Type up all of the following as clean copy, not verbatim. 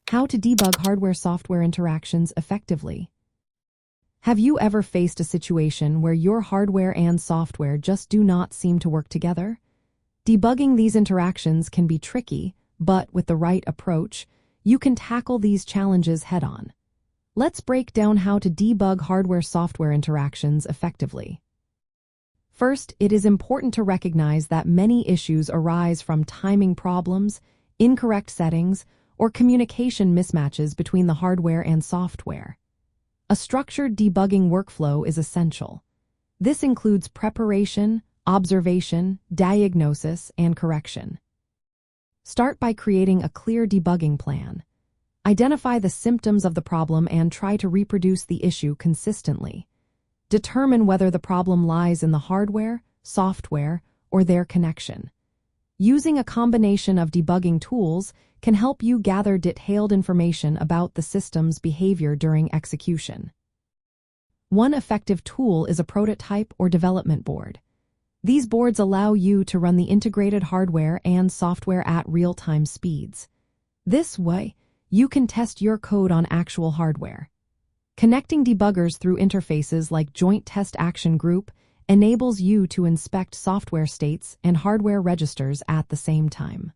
How to debug hardware-software interactions effectively. Have you ever faced a situation where your hardware and software just do not seem to work together? Debugging these interactions can be tricky, but with the right approach, you can tackle these challenges head-on. Let's break down how to debug hardware-software interactions effectively. First, it is important to recognize that many issues arise from timing problems, incorrect settings, or communication mismatches between the hardware and software. A structured debugging workflow is essential. This includes preparation, observation, diagnosis, and correction. Start by creating a clear debugging plan. Identify the symptoms of the problem and try to reproduce the issue consistently. Determine whether the problem lies in the hardware, software, or their connection. Using a combination of debugging tools can help you gather detailed information about the system's behavior during execution. One effective tool is a prototype or development board. These boards allow you to run the integrated hardware and software at real-time speeds. This way, you can test your code on actual hardware. Connecting debuggers through interfaces like Joint Test Action Group enables you to inspect software states and hardware registers at the same time.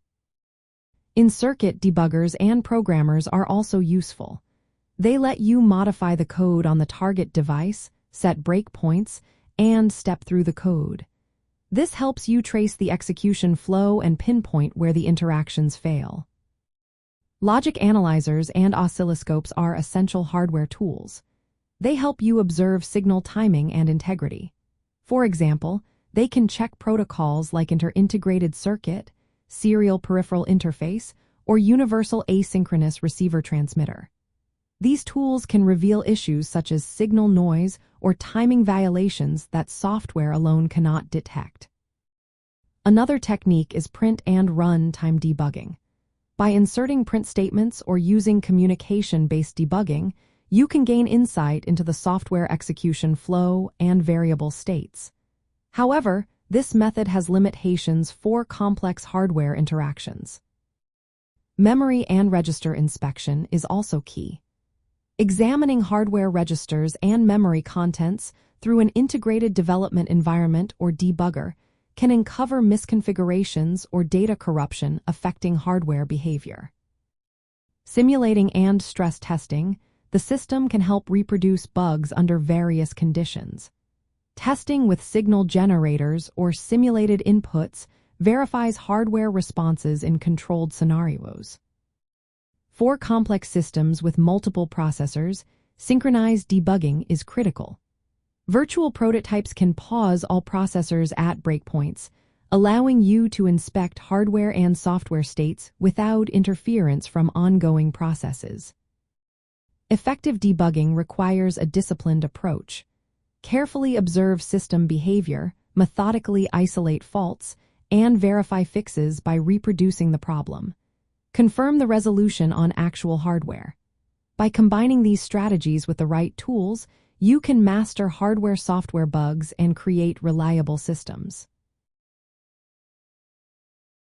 In-circuit debuggers and programmers are also useful. They let you modify the code on the target device, set breakpoints, and step through the code. This helps you trace the execution flow and pinpoint where the interactions fail. Logic analyzers and oscilloscopes are essential hardware tools. They help you observe signal timing and integrity. For example, they can check protocols like inter-integrated circuit, serial peripheral interface, or universal asynchronous receiver transmitter. These tools can reveal issues such as signal noise or timing violations that software alone cannot detect. Another technique is print and run time debugging. By inserting print statements or using communication-based debugging, you can gain insight into the software execution flow and variable states. However, this method has limitations for complex hardware interactions. Memory and register inspection is also key. Examining hardware registers and memory contents through an integrated development environment or debugger can uncover misconfigurations or data corruption affecting hardware behavior. Simulating and stress testing, the system can help reproduce bugs under various conditions. Testing with signal generators or simulated inputs verifies hardware responses in controlled scenarios. For complex systems with multiple processors, synchronized debugging is critical. Virtual prototypes can pause all processors at breakpoints, allowing you to inspect hardware and software states without interference from ongoing processes. Effective debugging requires a disciplined approach. Carefully observe system behavior, methodically isolate faults, and verify fixes by reproducing the problem. Confirm the resolution on actual hardware. By combining these strategies with the right tools, you can master hardware-software bugs and create reliable systems.